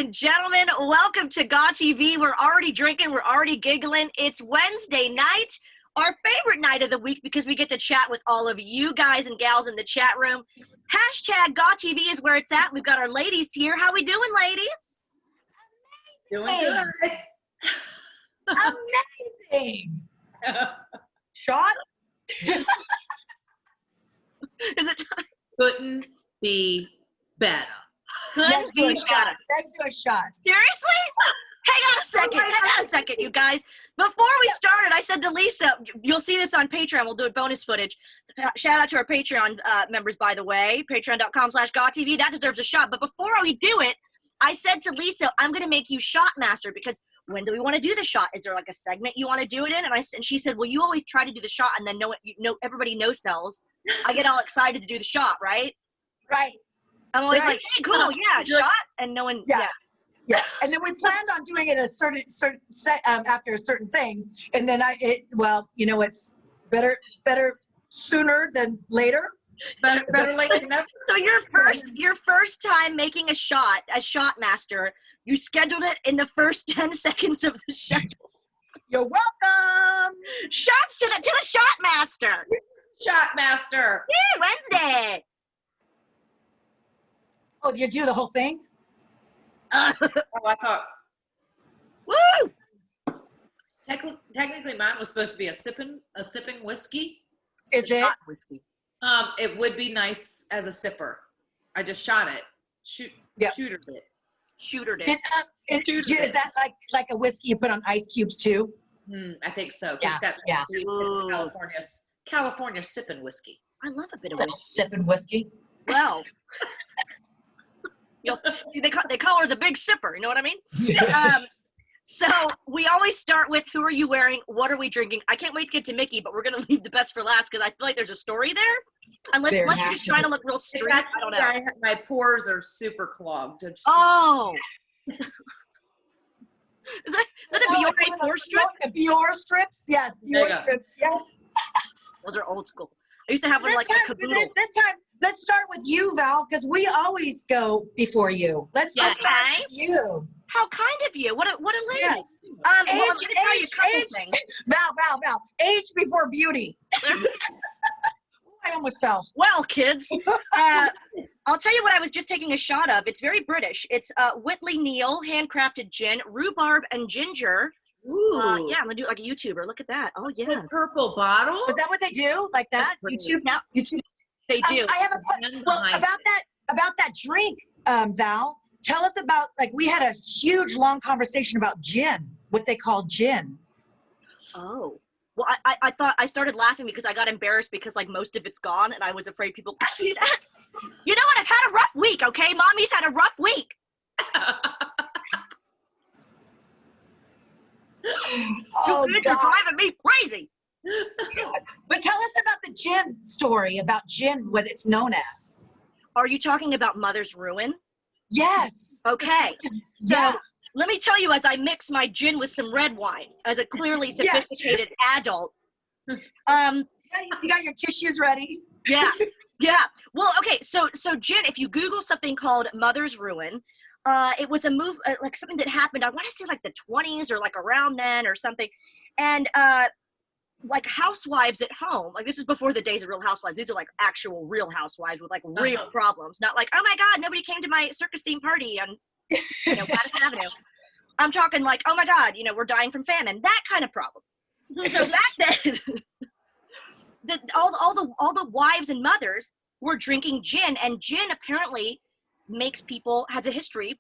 and gentlemen, welcome to GAWTV. We're already drinking, we're already giggling. It's Wednesday night, our favorite night of the week because we get to chat with all of you guys and gals in the chat room. Hashtag GAWTV is where it's at. We've got our ladies here. How we doing, ladies? Doing good. Amazing. Shot? Is it time? Couldn't be better. Let's do a shot. Let's do a shot. Seriously? Hang on a second, you guys. Before we started, I said to Lisa, you'll see this on Patreon. We'll do it bonus footage. Shout out to our Patreon members, by the way. Patreon.com/GAWTV. That deserves a shot. But before we do it, I said to Lisa, I'm going to make you shot master because when do we want to do the shot? Is there like a segment you want to do it in? And she said, well, you always try to do the shot and then everybody no-sells. I get all excited to do the shot, right? Right. I'm always like, hey, cool, yeah, shot, and no one, yeah. And then we planned on doing it after a certain thing, and then it's better sooner than later. Better late than never. So your first time making a shot as shot master, you scheduled it in the first 10 seconds of the show. You're welcome. Shots to the shot master. Shot master. Yeah, Wednesday. Oh, you do the whole thing? Oh, I thought. Woo! Technically, mine was supposed to be a sipping whiskey. Is it? Shot whiskey. It would be nice as a sipper. I just shot it. Shootered it. Shootered it. Is that like a whiskey you put on ice cubes too? I think so. Yeah. It's sweet. It's California sipping whiskey. I love a bit of whiskey. Sipping whiskey. Well. They call her the big sipper, you know what I mean? So we always start with who are you wearing, what are we drinking? I can't wait to get to Mickie, but we're going to leave the best for last because I feel like there's a story there. Unless you're just trying to look real straight, I don't know. My pores are super clogged. Oh. Is that a Biore pore strip? Biore strips? Yes, Biore strips, yeah. Those are old school. I used to have one like a caboodle. This time, let's start with you, Val, because we always go before you. Let's start with you. How kind of you. What a lady. Yes. I'm going to tell you a couple things. Val. Age before beauty. I almost fell. Well, kids, I'll tell you what I was just taking a shot of. It's very British. It's Whitley Neal handcrafted gin, rhubarb and ginger. Ooh. Yeah, I'm going to do it like a YouTuber. Look at that. Oh, yeah. The purple bottle? Is that what they do? Like that? YouTube? They do. I have a question. Well, about that drink, Val. Tell us about, we had a huge, long conversation about gin, what they call gin. Oh. Well, I thought I started laughing because I got embarrassed because, most of it's gone, and I was afraid people could see that. You know what? I've had a rough week, okay? Mommy's had a rough week. Oh, you kids are driving me crazy. But tell us about the gin story, about gin, what it's known as. Are you talking about Mother's Ruin? Yes. Okay. So let me tell you, as I mix my gin with some red wine, as a clearly sophisticated adult. You got your tissues ready? Yeah. Well, okay. So gin, if you Google something called Mother's Ruin, it was a move, something that happened, I want to say the 20s or around then or something. And housewives at home, this is before the days of Real Housewives. These are actual real housewives with real problems. Not oh my God, nobody came to my circus theme party on Madison Avenue. I'm talking oh my God, we're dying from famine. That kind of problem. So back then, all the wives and mothers were drinking gin, and gin apparently has a history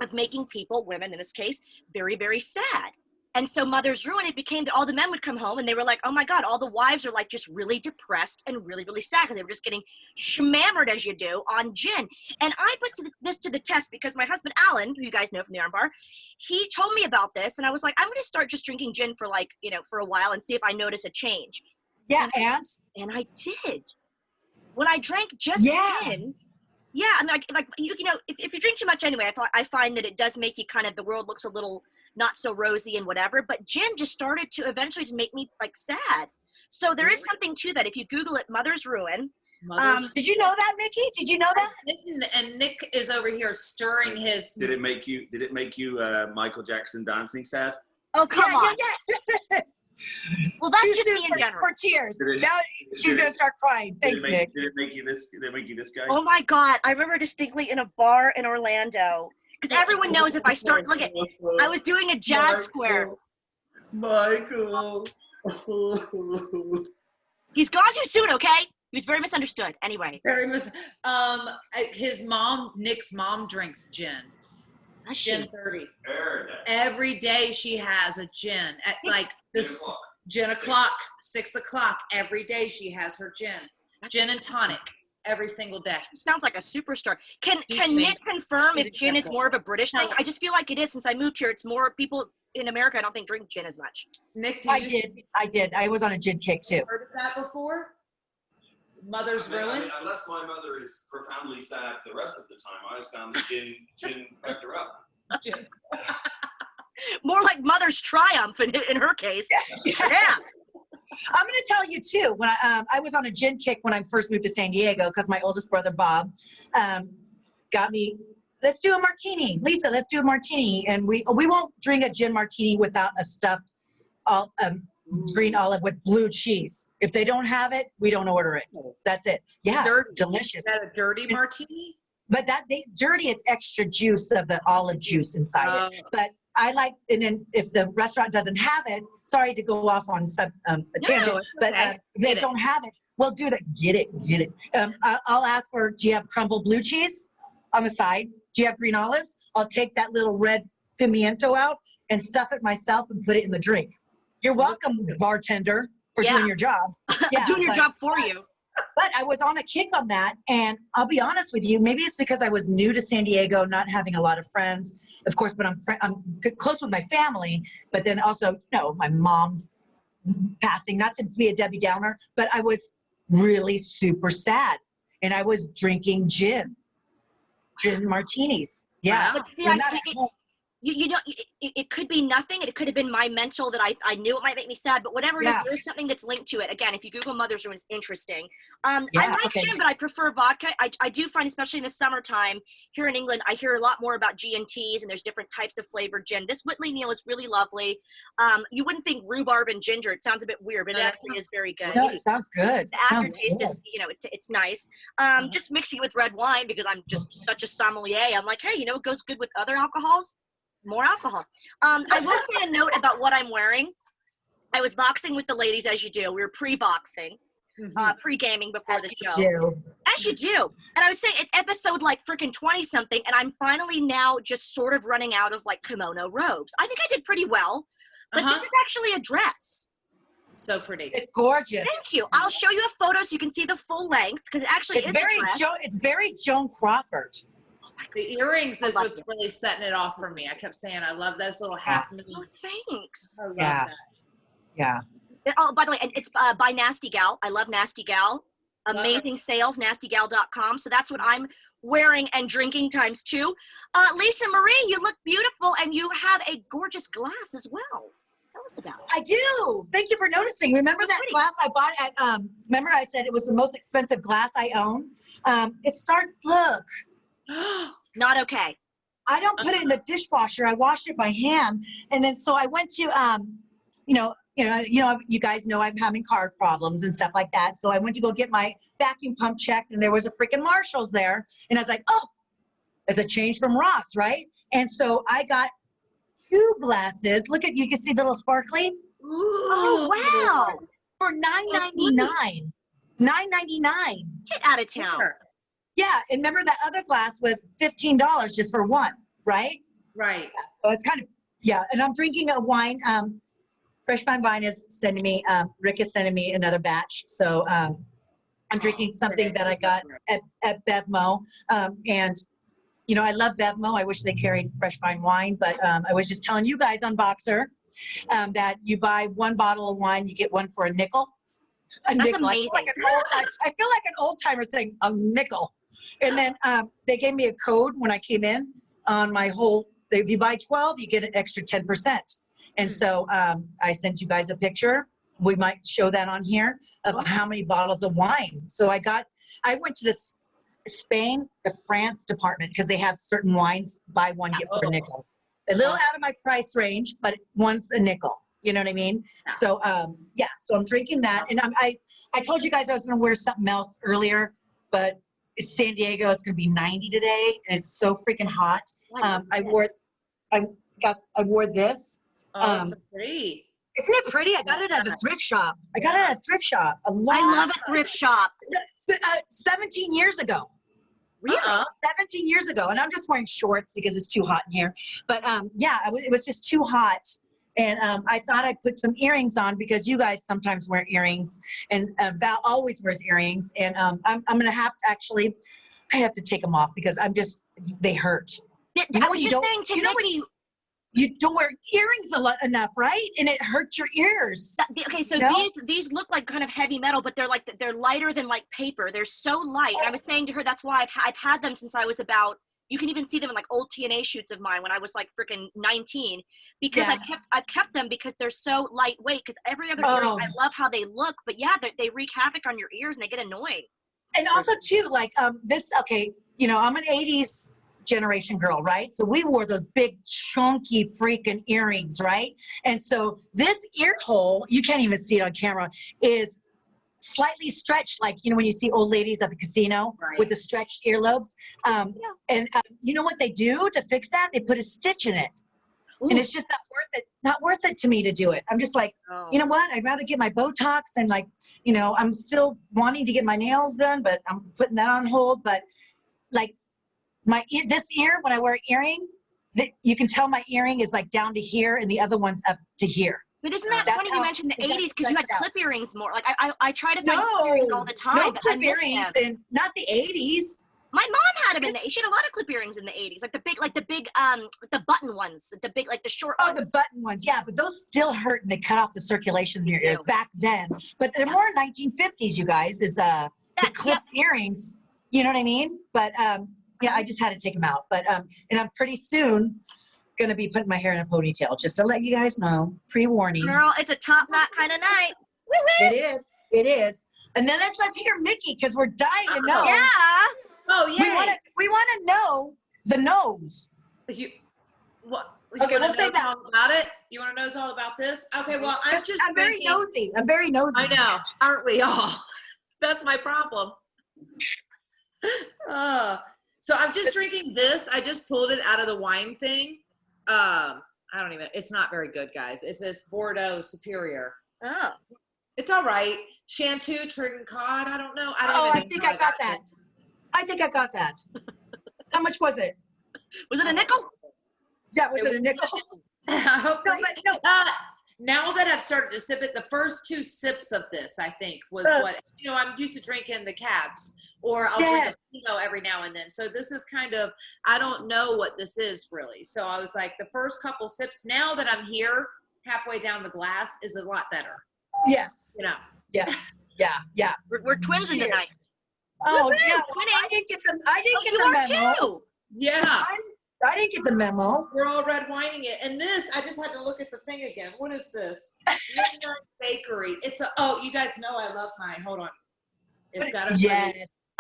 of making people, women in this case, very, very sad. And so Mother's Ruin, it became that all the men would come home and they were oh my God, all the wives are just really depressed and really, really sad because they were just getting shmammered, as you do, on gin. And I put this to the test because my husband, Alan, who you guys know from the Arm Bar, he told me about this. And I was I'm going to start just drinking gin for for a while and see if I notice a change. Yeah, and I did. When I drank just gin, yeah, I mean, if you drink too much anyway, I find that it does make you the world looks a little not so rosy and whatever, but gin just started to eventually make me sad. So there is something to that. If you Google it, Mother's Ruin, Did you know that, Mickie? Did you know that? And Nick is over here stirring his. Did it make you Michael Jackson dancing sad? Oh, come on. Yeah. Well, that's Too just soon me in general. for tears. Now she's going to start crying. Thanks, Nick. Did it make you this guy? Oh my God. I remember distinctly in a bar in Orlando. Because everyone knows if I start, look at, I was doing a jazz square. Michael. He's gone too soon, okay? He was very misunderstood. Anyway. His mom, Nick's mom, drinks gin. Gin 30. Every day she has a gin at like this gin o'clock, 6 o'clock. Every day she has her gin. Gin and tonic every single day. Sounds like a superstar. Can Nick confirm if gin is more of a British thing? I just feel like it is since I moved here. It's more people in America I don't think drink gin as much. Nick, I did. I was on a gin kick too. Heard of that before? Mother's ruin? Unless my mother is profoundly sad the rest of the time, I always found that gin cracked her up. Gin. More like mother's triumph in her case. Yeah. I'm going to tell you too. When I was on a gin kick when I first moved to San Diego because my oldest brother Bob got me. Let's do a martini, Lisa. Let's do a martini, and we won't drink a gin martini without a stuffed green olive with blue cheese. If they don't have it, we don't order it. That's it. Yeah, it's delicious. Is that a dirty martini? But dirty is extra juice of the olive juice inside it. But I like, and then if the restaurant doesn't have it, sorry to go off on a tangent, but if they don't have it, we'll do that. Get it. I'll ask for, do you have crumbled blue cheese on the side? Do you have green olives? I'll take that little red pimiento out and stuff it myself and put it in the drink. You're welcome, bartender, for doing your job. Yeah, doing your job for you. But I was on a kick on that, and I'll be honest with you, maybe it's because I was new to San Diego, not having a lot of friends, of course, but I'm close with my family, but then also, my mom's passing, not to be a Debbie Downer, but I was really super sad, and I was drinking gin martinis. Yeah. But see, you know, it could be nothing. It could have been my mental that I knew it might make me sad, but whatever it is, there's something that's linked to it. Again, if you Google Mother's Ruin, it's interesting. I like gin, but I prefer vodka. I do find, especially in the summertime here in England, I hear a lot more about G&Ts, and there's different types of flavored gin. This Whitley Neal is really lovely. You wouldn't think rhubarb and ginger. It sounds a bit weird, but it actually is very good. No, it sounds good. The aftertaste is, it's nice. Just mixing it with red wine because I'm just such a sommelier. I'm like, hey, it goes good with other alcohols. More alcohol. I will say a note about what I'm wearing. I was boxing with the ladies, as you do. We were pre-boxing, pre-gaming before the show. As you do. And I was saying, it's episode like freaking 20-something, and I'm finally now just sort of running out of like kimono robes. I think I did pretty well, but this is actually a dress. So pretty. It's gorgeous. Thank you. I'll show you a photo so you can see the full length, because it actually is a dress. It's very Joan Crawford. The earrings is what's really setting it off for me. I kept saying, I love those little half moons. Oh, thanks. I love that. Yeah. Oh, by the way, and it's by Nasty Gal. I love Nasty Gal. Amazing sales, nastygal.com. So that's what I'm wearing and drinking times 2. Lisa Marie, you look beautiful, and you have a gorgeous glass as well. Tell us about it. I do. Thank you for noticing. Remember that glass I bought at, remember I said it was the most expensive glass I own? Look. Not okay. I don't put it in the dishwasher. I washed it by hand, and then so I went to you guys know I'm having car problems and stuff like that. So I went to go get my vacuum pump checked, and there was a freaking Marshall's there, and I was like, oh, it's a change from Ross, right? And so I got 2 glasses. Look at, you can see the little sparkly. Ooh, oh wow! For $9.99. $9.99. Get out of town. Yeah, and remember that other glass was $15 just for one, right? Right. So it's kind of, and I'm drinking a wine. Fresh Fine Wine is sending me, Rick is sending me another batch. So I'm drinking something that I got at Bevmo. And, I love Bevmo. I wish they carried Fresh Fine Wine, but I was just telling you guys on Boxer that you buy 1 bottle of wine, you get 1 for a nickel. That's nickel. Amazing. I feel like an old timer saying a nickel. And then they gave me a code when I came in on my whole, if you buy 12, you get an extra 10%. And so I sent you guys a picture. we might show that on here of how many bottles of wine. So I went to this the France department because they have certain wines, buy one, get for a nickel. A little out of my price range, but one's a nickel. You know what I mean? Yeah. So, so I'm drinking that. And I told you guys I was going to wear something else earlier, but it's San Diego. It's going to be 90 today. And it's so freaking hot. I wore this. Oh, so pretty. Isn't it pretty? I got it at a thrift shop. I love a thrift shop. 17 years ago. Really? 17 years ago. And I'm just wearing shorts because it's too hot in here. But it was just too hot. And I thought I'd put some earrings on because you guys sometimes wear earrings. And Val always wears earrings. And I'm going to have to I have to take them off because they hurt. I was just saying to Mickie, you don't wear earrings enough, right? And it hurts your ears. Okay, so these look like kind of heavy metal, but they're lighter than like paper. They're so light. And I was saying to her, that's why I've had them since I was about. You can even see them in like old TNA shoots of mine when I was like freaking 19, because I've kept them because they're so lightweight. Because every other girl, I love how they look, but they wreak havoc on your ears and they get annoying. And also too, like I'm an 80s generation girl, right? So we wore those big chunky freaking earrings, right? And so this ear hole, you can't even see it on camera, is slightly stretched, like when you see old ladies at the casino with the stretched earlobes. And you know what they do to fix that? They put a stitch in it. Ooh. And it's just not worth it to me to do it. I'm just like, you know what? I'd rather get my Botox and I'm still wanting to get my nails done, but I'm putting that on hold. But like this ear, when I wear an earring, you can tell my earring is like down to here and the other one's up to here. But isn't that funny you mentioned the 80s because you had clip earrings more. Like I try to find clip earrings all the time. No clip earrings and not the 80s. My mom had them in she had a lot of clip earrings in the 80s, like the button ones, the short ones. Oh, the button ones, yeah, but those still hurt and they cut off the circulation in your ears back then. But they're more 1950s, you guys, is the clip earrings. You know what I mean? But I just had to take them out. But and I'm pretty soon going to be putting my hair in a ponytail, just to let you guys know, pre-warning. Girl, it's a top knot kind of night. Woo-woo. It is. And then let's hear Mickie, because we're dying to know. Yeah. Oh, yeah. We want to know the nose. Okay, we'll say that. All about it? You want to know all about this? Okay, well, I'm very nosy. I'm very nosy. I know. Aren't we all? That's my problem. So I'm just drinking this. I just pulled it out of the wine thing. It's not very good, guys. It's this Bordeaux Superior. Oh. It's all right. Chanteau, trig and cod. I don't know. I think I got that. I think I got that. How much was it? Was it a nickel? Yeah, was it a nickel? Now that I've started to sip it, the first 2 sips of this, I think, was what, I'm used to drinking the cabs, or I'll drink a Pinot every now and then. So this is kind of, I don't know what this is really. So I was like, the first couple sips, now that I'm here, halfway down the glass, is a lot better. Yes. Yes. Yeah. We're twins in tonight. Oh, yeah. Well, I didn't get the memo. Too. Yeah. I didn't get the memo. We're all red wining it. And this, I just had to look at the thing again. What is this? Midnight Bakery. You guys know I love mine. Hold on. It's got a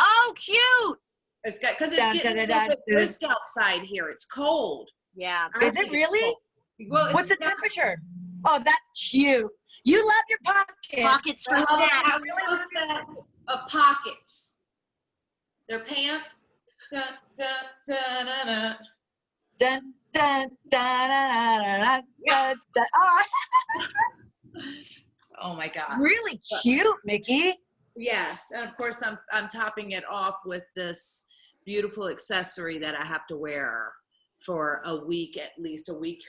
Oh, cute. It's got, because it's getting a little bit brisk outside here. It's cold. Yeah. Is it really? Well, what's the temperature? Oh, that's cute. You love your pockets. Pockets for snacks. I really love that of pockets. Their pants. Dun, dun, dun, dun, dun. Dun, dun, dun, dun, dun, dun, dun. Oh my God. Really cute, Mickie. Yes. And of course I'm topping it off with this beautiful accessory that I have to wear for a week, at least a week,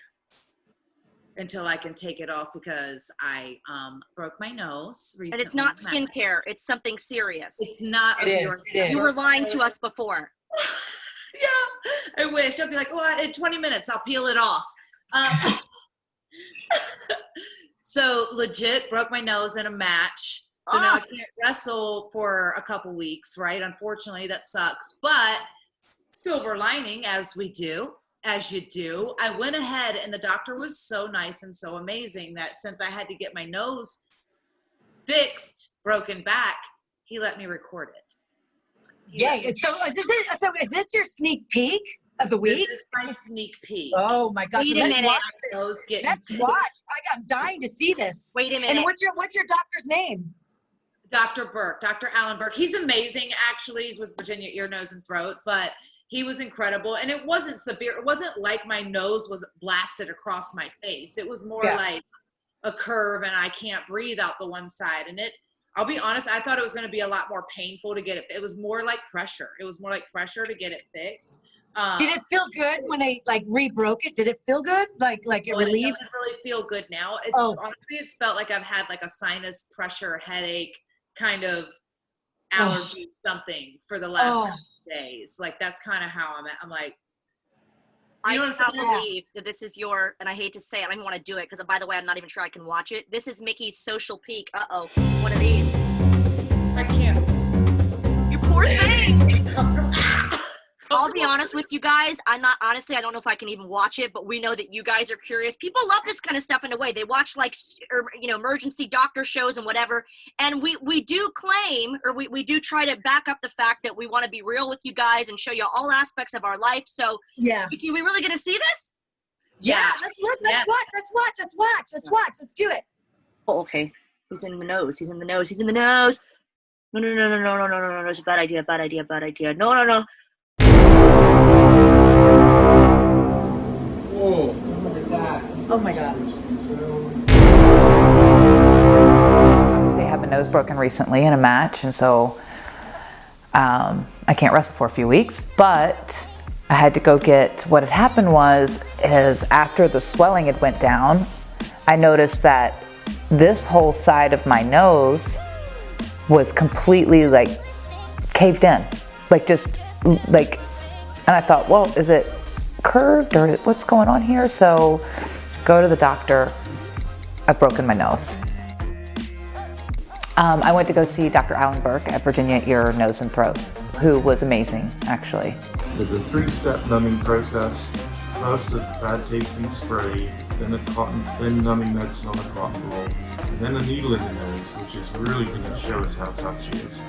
until I can take it off because I broke my nose recently. And it's not skincare. It's something serious. It's not. It is. You were lying to us before. Yeah. I wish. I'd be like, well, in 20 minutes, I'll peel it off. So legit broke my nose in a match. So now I can't wrestle for a couple weeks, right? Unfortunately, that sucks. But silver lining, as you do, I went ahead and the doctor was so nice and so amazing that since I had to get my nose fixed broken back, he let me record it. Yay. So is this your sneak peek of the week? This is my sneak peek. Oh my gosh. Wait a minute. Let's watch. I'm dying to see this. Wait a minute. And what's your doctor's name? Dr. Burke, Dr. Alan Burke. He's amazing, actually. He's with Virginia Ear, Nose, and Throat, but he was incredible. And it wasn't severe. It wasn't like my nose was blasted across my face. It was more like a curve and I can't breathe out the one side. And I'll be honest, I thought it was going to be a lot more painful to get it. It was more like pressure. It was more like pressure to get it fixed. Did it feel good when they like re-broke it? Did it feel good? Like it relieved? It doesn't really feel good now. Honestly, it's felt like I've had like a sinus pressure, headache, kind of allergy, something for the last couple days. Like that's kind of how I'm at. I'm like, you know what I'm saying? Believe that this is your, and I hate to say it, I don't even want to do it because by the way, I'm not even sure I can watch it. This is Mickie's social peak. Uh-oh, one of these. I can't. You poor thing. I'll be honest with you guys. I don't know if I can even watch it, but we know that you guys are curious. People love this kind of stuff in a way. They watch like, emergency doctor shows and whatever. And we do claim, or we do try to back up the fact that we want to be real with you guys and show you all aspects of our life. So are we really going to see this? Yeah. Let's look. Let's watch. Let's do it. Oh, okay. He's in the nose. He's in the nose. He's in the nose. No. It's a bad idea. No. Oh my God. Obviously, I had my nose broken recently in a match, and so I can't wrestle for a few weeks, but I had to go get, what had happened is after the swelling had went down, I noticed that this whole side of my nose was completely like caved in, and I thought, well, is it curved or what's going on here? So go to the doctor. I've broken my nose. I went to go see Dr. Alan Burke at Virginia Ear, Nose, and Throat, who was amazing, actually. There's a 3-step numbing process. First, a bad tasting spray, then numbing medicine on a cotton ball, and then a needle in the nose, which is really going to show us how tough she is.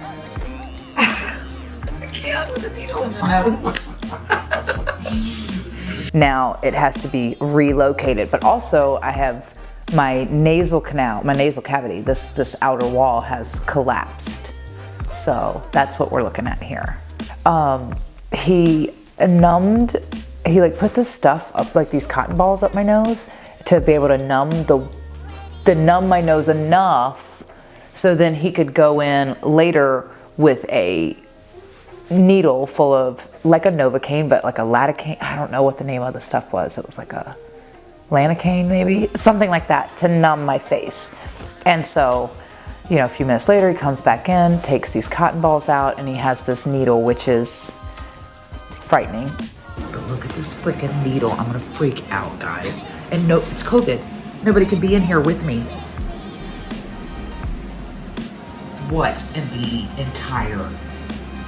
I can't with a needle in the nose. Now it has to be relocated, but also I have my nasal canal, my nasal cavity, this outer wall has collapsed. So that's what we're looking at here. He like put this stuff up, like these cotton balls up my nose to be able to numb my nose enough so then he could go in later with a needle full of like a Novocaine, but like a lidocaine. I don't know what the name of the stuff was. It was like a Lanacaine, maybe something like that, to numb my face. And so, a few minutes later, he comes back in, takes these cotton balls out, and he has this needle, which is frightening. But look at this freaking needle. I'm gonna freak out, guys. And no, it's COVID. Nobody could be in here with me. What in the entire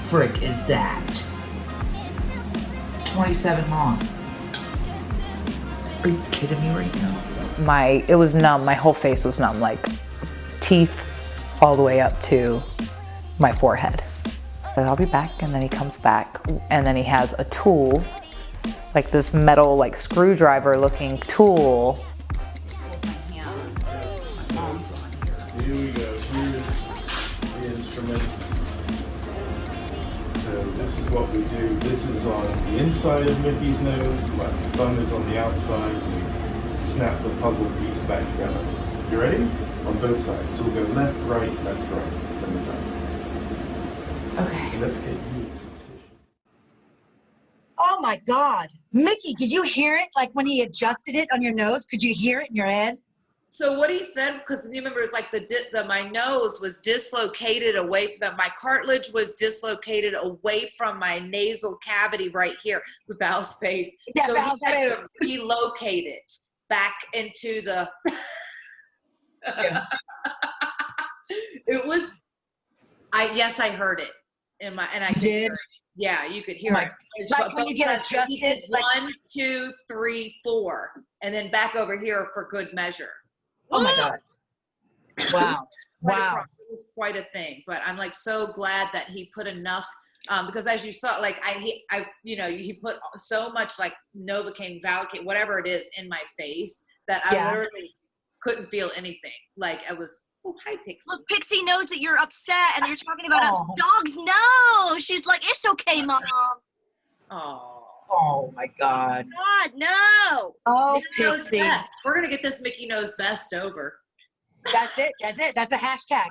frick is that? 27 long. Are you kidding me right now? It was numb. My whole face was numb, like teeth all the way up to my forehead. But I'll be back, and then he comes back, and then he has a tool, like this metal, like screwdriver looking tool. Here we go. Here's the instrument. So this is what we do. This is on the inside of Mickie's nose. My thumb is on the outside. We snap the puzzle piece back together. You ready? On both sides. So we'll go left, right, then we're done. Okay. Let's get you some tissue. Oh my God. Mickie, did you hear it? Like when he adjusted it on your nose, could you hear it in your head? So what he said, because you remember, it's like my nose was dislocated away from my cartilage was dislocated away from my nasal cavity right here with Val's face. Yeah, so Val's he had face. to relocate it back into the. It was. I heard it in my, and I could hear it. Yeah, you could hear it. Like when you get adjusted. Like 1, 2, 3, 4, and then back over here for good measure. Oh my God. Wow. Wow. It was quite a thing, but I'm like so glad that he put enough, because as you saw, like he put so much like Novocaine, Valicaine, whatever it is in my face that I literally couldn't feel anything. Like I was, oh, hi Pixie. Look, Pixie knows that you're upset and you're talking about us. Dogs know. She's like, it's okay, Mom. Oh my God. God, no. Oh, Mickey knows Pixie. best. We're gonna get this Mickey knows best over. That's it. That's a hashtag.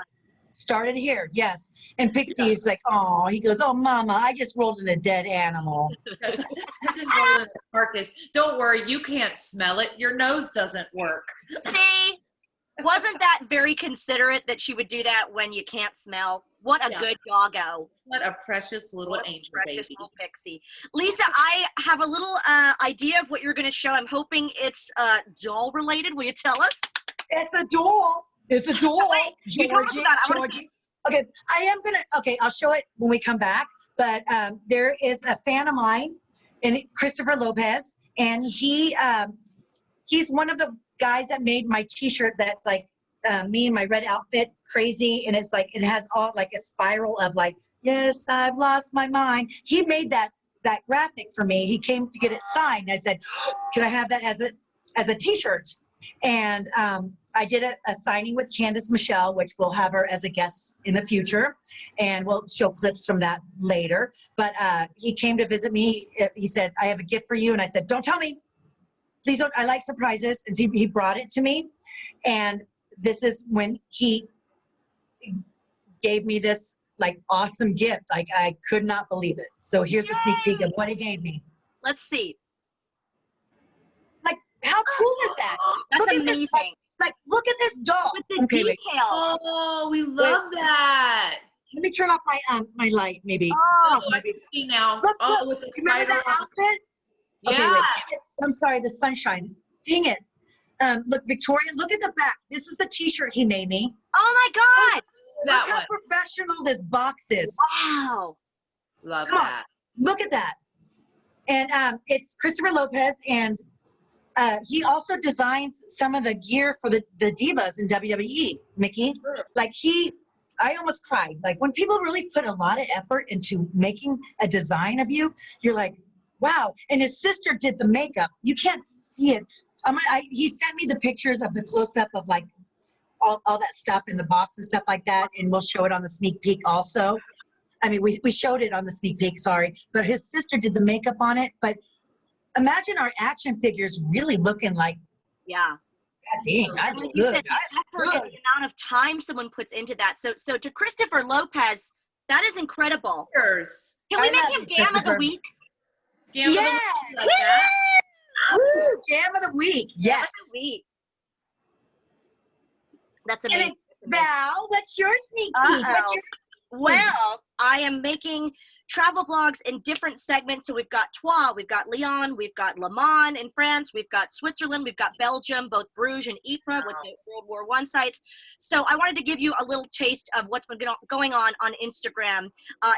Started here, yes. And Pixie is like, oh, he goes, oh, Mama, I just rolled in a dead animal. I just rolled in the carcass. Don't worry, you can't smell it. Your nose doesn't work. See, wasn't that very considerate that she would do that when you can't smell? What a good doggo. What a precious little angel precious baby. little Pixie. Lisa, I have a little idea of what you're going to show. I'm hoping it's doll related. Will you tell us? It's a doll. It's a doll. Georgie. Okay, I am gonna. Okay, I'll show it when we come back. But there is a fan of mine, and Christopher Lopez, and he's one of the guys that made my T-shirt. That's like me in my red outfit, crazy, and it's like it has all like a spiral of like, yes, I've lost my mind. He made that graphic for me. He came to get it signed. I said, can I have that as a T-shirt? And I did a signing with Candace Michelle, which we'll have her as a guest in the future, and we'll show clips from that later. But he came to visit me. He said, I have a gift for you. And I said, don't tell me. Please don't. I like surprises. And he brought it to me. And this is when he gave me this like awesome gift. Like I could not believe it. So here's a sneak peek of what he gave me. Let's see. Like, how cool is that? That's Look amazing. Like, look at this doll. With the detail. Oh, we love that. Let me turn off my light, maybe. Oh, I can see now. Look, with the remember that outfit? Yes. Okay, wait. I'm sorry, the sunshine. Dang it. Look, Victoria, look at the back. This is the T-shirt he made me. Oh my God. Look how professional this box is. Wow. Love Come that. on. Look at that. And it's Christopher Lopez, and he also designs some of the gear for the divas in WWE, Mickie. Like I almost cried. Like when people really put a lot of effort into making a design of you, you're like, wow. And his sister did the makeup. You can't see it. He sent me the pictures of the close-up of like all that stuff in the box and stuff like that, and we'll show it on the sneak peek also. I mean, we showed it on the sneak peek, sorry. But his sister did the makeup on it. But imagine our action figures really looking like, yeah. Dang, Like you said, the effort and the amount of time someone puts into that. So to Christopher Lopez, that is incredible. Cheers. Can we make him Gam of the Week? Gam of the Week, like that. Woo! Gam of the Week. Yes. Gam of the Week. That's amazing. Val, what's your sneak peek? Well, I am making travel vlogs in different segments. So we've got Troyes, we've got Lyon, we've got Le Mans in France, we've got Switzerland, we've got Belgium, both Bruges and Ypres with the World War I sites. So I wanted to give you a little taste of what's been going on Instagram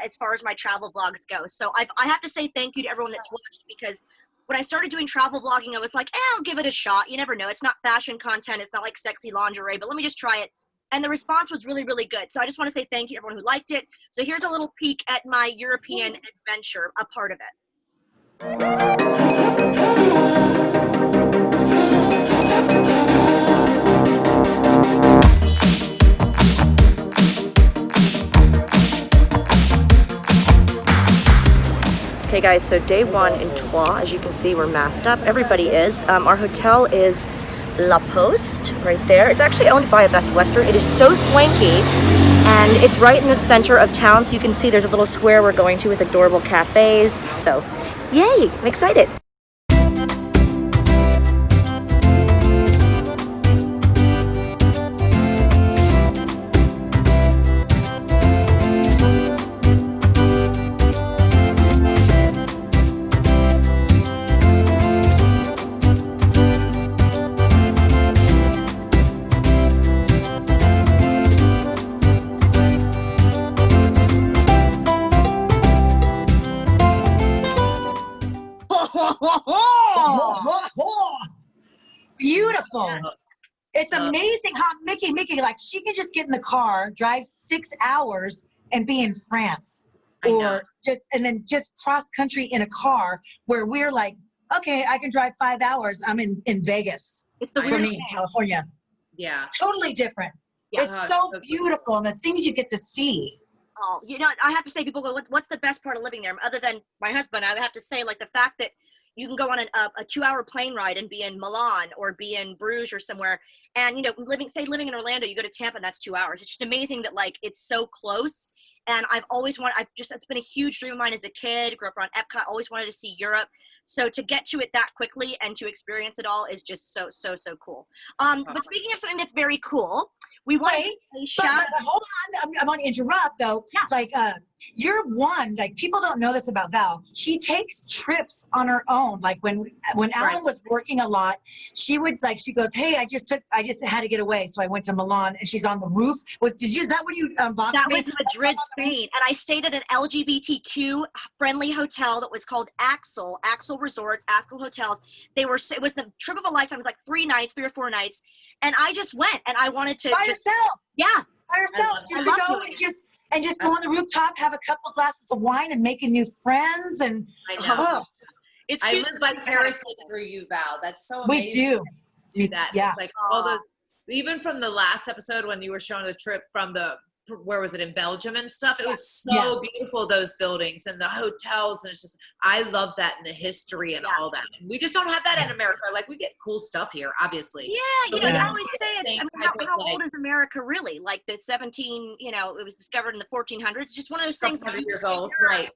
as far as my travel vlogs go. So I have to say thank you to everyone that's watched, because when I started doing travel vlogging, I was like, I'll give it a shot. You never know. It's not fashion content. It's not like sexy lingerie, but let me just try it. And the response was really, really good. So I just want to say thank you to everyone who liked it. So here's a little peek at my European adventure, a part of it. Okay guys, so day one in Troyes, as you can see, we're masked up. Everybody is. Our hotel is La Poste, right there. It's actually owned by a Best Western. It is so swanky, and it's right in the center of town, so you can see there's a little square we're going to with adorable cafes. So, yay, I'm excited. Beautiful. It's amazing how Mickie, like she can just get in the car, drive 6 hours and be in France. Or just cross country in a car where we're like, okay, I can drive 5 hours. I'm in Vegas. It's the for me, California. Yeah. Totally different. Yeah. It's so beautiful and the things you get to see. Oh, I have to say, people go, what's the best part of living there? Other than my husband, I would have to say, like, the fact that you can go on a 2-hour plane ride and be in Milan or be in Bruges or somewhere. And, living in Orlando, you go to Tampa and that's 2 hours. It's just amazing that, like, it's so close. And I've always wanted, it's been a huge dream of mine as a kid, grew up around Epcot, always wanted to see Europe. So to get to it that quickly and to experience it all is just so, so, so cool. But speaking of something that's very cool, we want to shout. But hold on, I want to interrupt though. Yeah. Like, you're one, like people don't know this about Val. She takes trips on her own. Like when Alan was working a lot, she goes, hey, I just had to get away. So I went to Milan and she's on the roof. Is that what you boxed That me? was Madrid, Spain. And I stayed at an LGBTQ friendly hotel that was called Axel Resorts, Axel Hotels. It was the trip of a lifetime. It was like 3 or 4 nights. And I just went and I wanted to by yourself. Yeah. By yourself. Just to go and just go on the rooftop, have a couple glasses of wine and making new friends. And I know. It's I cute. live vicariously through you, Val. That's so amazing. We Do that. Yeah. It's like all those, even from the last episode when you were showing the trip from where was it, in Belgium and stuff? It was so beautiful, those buildings and the hotels. And it's just, I love that and the history and all that. And we just don't have that in America. Like, we get cool stuff here, obviously. Yeah, I always say, how old is America really? Like the 17, it was discovered in the 1400s. It's just one of those things. 100 years old, right.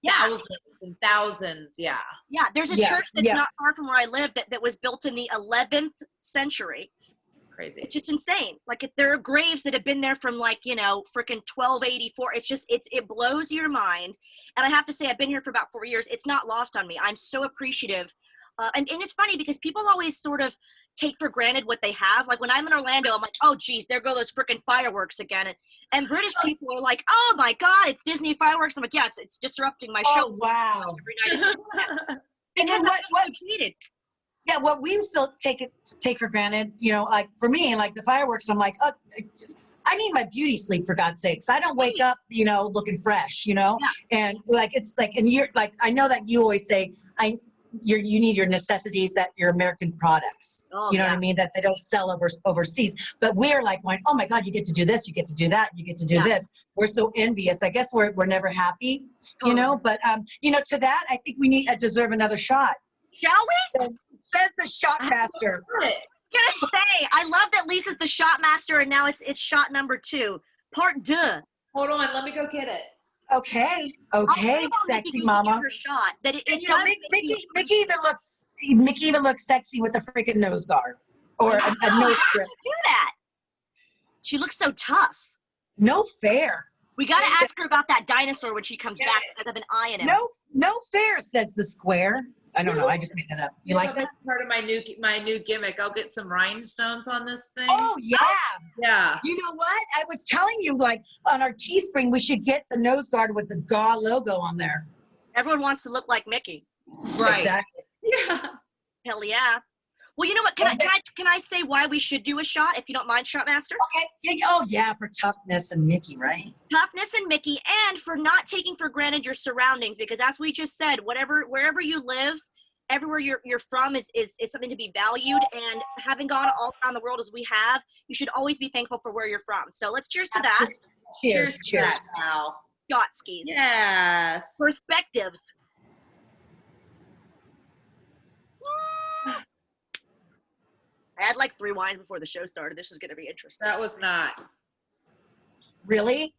Thousands and thousands, yeah. Yeah, there's a church that's not far from where I live that was built in the 11th century. Crazy. It's just insane. Like, there are graves that have been there from freaking 1284. It's just, it blows your mind. And I have to say, I've been here for about 4 years. It's not lost on me. I'm so appreciative. And it's funny because people always sort of take for granted what they have. Like when I'm in Orlando, I'm like, oh geez, there go those freaking fireworks again. And British people are like, oh my God, it's Disney fireworks. I'm like, yeah, it's disrupting my show. Oh, wow. Every night. And then what treated. Yeah, what we take for granted, like for me, like the fireworks, I'm like, oh, I need my beauty sleep for God's sakes. I don't wake up, looking fresh, and like it's like, and you're like, I know that you always say, you need your necessities, that your American products, what I mean, that they don't sell overseas. But we're like going, oh my God, you get to do this, you get to do that, you get to do this. We're so envious. I guess we're never happy, But to that, I think we deserve another shot. Shall we? Says the shot master. I was gonna say, I love that Lisa's the shot master, and now it's shot number 2, part 2. Hold on, let me go get it. Okay, sexy mama. Shot that Mickie even looks sexy with a freaking nose guard or a nose grip. How does grip. she do that? She looks so tough. No fair. We gotta ask her about that dinosaur when she comes back because I have an eye in it. No fair, says the square. I don't know. I just made that up. You like that? That's part of my new gimmick. I'll get some rhinestones on this thing. Oh yeah. Yeah. You know what? I was telling you, like on our Teespring, we should get the nose guard with the GAW logo on there. Everyone wants to look like Mickie. Right. Exactly. Yeah. Hell yeah. Well, you know what? Can I say why we should do a shot, if you don't mind, Shot Master? Okay. Oh yeah, for toughness and Mickie, right? Toughness and Mickie, and for not taking for granted your surroundings, because as we just said, wherever you live, everywhere you're from is something to be valued. And having gone all around the world as we have, you should always be thankful for where you're from. So let's cheers to that. Cheers To that, Al. Shot skis. Yes. Perspective. I had like 3 wines before the show started. This is going to be interesting. That was not. Really?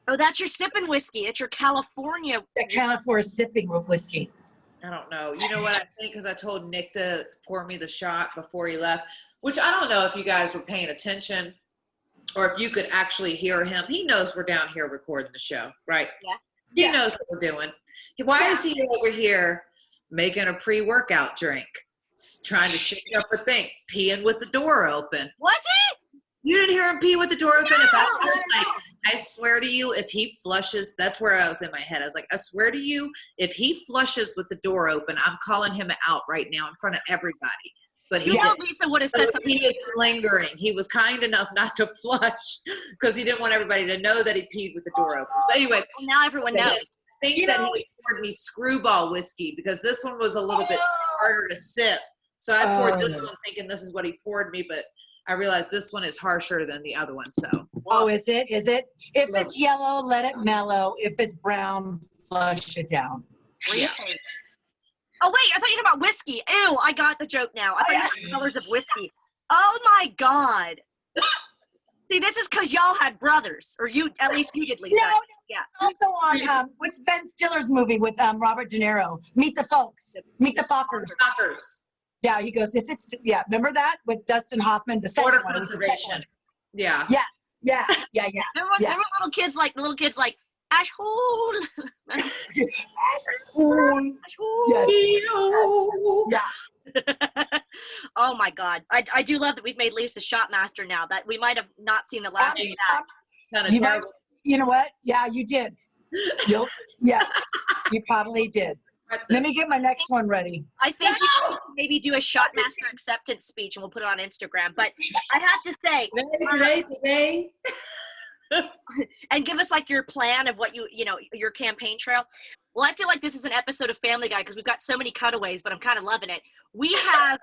Oh, that's your sipping whiskey. It's your California. The California sipping whiskey. I don't know. You know what I think? Because I told Nick to pour me the shot before he left, which I don't know if you guys were paying attention or if you could actually hear him. He knows we're down here recording the show, right? Yeah. He knows what we're doing. Why is he over here making a pre-workout drink? Trying to shake up a thing, peeing with the door open. Was it? You didn't hear him pee with the door open? No, I swear to you, if he flushes, that's where I was in my head. I was like, I swear to you, if he flushes with the door open, I'm calling him out right now in front of everybody. But he Lisa would have said something. He is lingering. He was kind enough not to flush because he didn't want everybody to know that he peed with the door open. But anyway, well, now everyone knows. I think that he poured me screwball whiskey because this one was a little bit harder to sip. So I poured this one thinking this is what he poured me, but I realized this one is harsher than the other one. So. Oh, is it? Is it? If it's yellow, let it mellow. If it's brown, flush it down. Yeah. Oh, wait, I thought you were talking about whiskey. Ew, I got the joke now. I thought you were talking about colors of whiskey. Oh, my God. See, this is because y'all had brothers. Or you, at least you did, Lisa. No, yeah. Also on, what's Ben Stiller's movie with Robert De Niro? Meet the Folks. Meet the Fockers. Yeah, he goes, if it's, remember that with Dustin Hoffman? The second one. Conservation. Yeah. Yes. Yeah. Remember little kids like, Ash hole. Yeah. Oh my God. I do love that we've made Lisa shot master now. That we might have not seen the last of that. Kind of terrible. You know what? Yeah, you did. Yes, you probably did. Let me get my next one ready. I think you should maybe do a shot master acceptance speech and we'll put it on Instagram. But I have to say, today. And give us like your plan of what your campaign trail. Well, I feel like this is an episode of Family Guy because we've got so many cutaways, but I'm kind of loving it. We have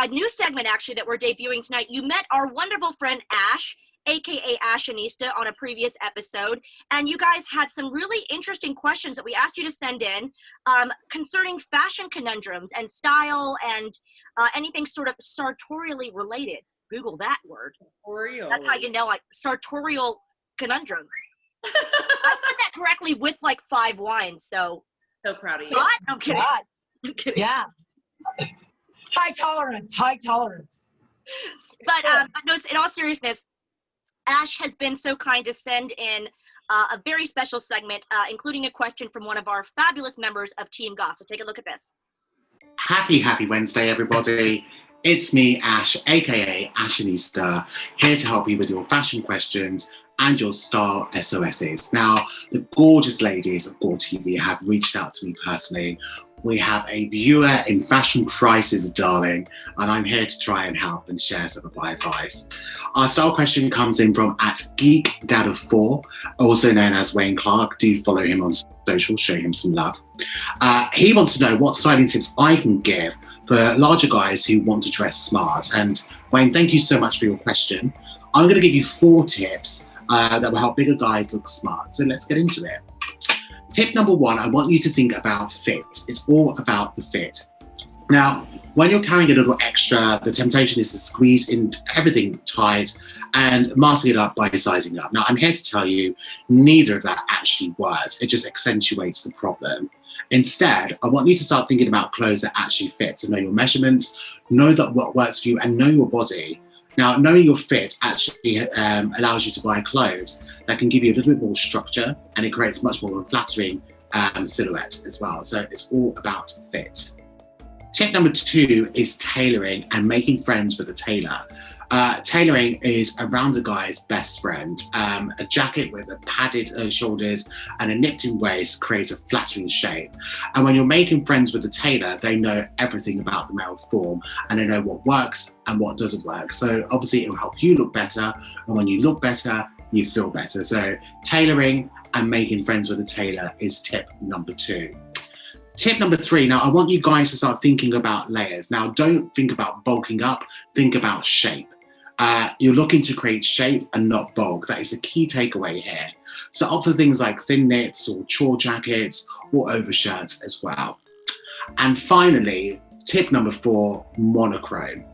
a new segment actually that we're debuting tonight. You met our wonderful friend Ash, aka Ashanista, on a previous episode, and you guys had some really interesting questions that we asked you to send in concerning fashion conundrums and style and anything sort of sartorially related. Google that word. Sartorial. That's how you know, like sartorial conundrums. I said that correctly with like 5 wines, so proud of you. God, I'm kidding. God. I'm kidding. Yeah. High tolerance. But no, in all seriousness, Ash has been so kind to send in a very special segment, including a question from one of our fabulous members of Team GAW. So take a look at this. Happy Wednesday, everybody. It's me, Ash, aka Ashanista, here to help you with your fashion questions and your style SOSs. Now, the gorgeous ladies of GAWTV have reached out to me personally. We have a viewer in fashion crisis, darling, and I'm here to try and help and share some of my advice. Our style question comes in from @GeekDad4, also known as Wayne Clark. Do follow him on social, show him some love. He wants to know what styling tips I can give for larger guys who want to dress smart. And Wayne, thank you so much for your question. I'm going to give you 4 tips that will help bigger guys look smart. So let's get into it. Tip number 1, I want you to think about fit. It's all about the fit. Now, when you're carrying a little extra, the temptation is to squeeze in everything tight and masking it up by sizing up. Now, I'm here to tell you, neither of that actually works. It just accentuates the problem. Instead, I want you to start thinking about clothes that actually fit. So know your measurements, know that what works for you, and know your body. Now, knowing your fit actually allows you to buy clothes that can give you a little bit more structure, and it creates much more of a flattering silhouette as well. So it's all about fit. Tip number 2 is tailoring and making friends with a tailor. Tailoring is a rounder guy's best friend. A jacket with a padded shoulders and a nipped-in waist creates a flattering shape. And when you're making friends with a tailor, they know everything about the male form and they know what works and what doesn't work. So obviously it will help you look better. And when you look better, you feel better. So tailoring and making friends with a tailor is tip number 2. Tip number 3, now I want you guys to start thinking about layers. Now don't think about bulking up, think about shape. You're looking to create shape and not bulk. That is the key takeaway here. So opt for things like thin knits or chore jackets or overshirts as well. And finally, tip number 4, monochrome.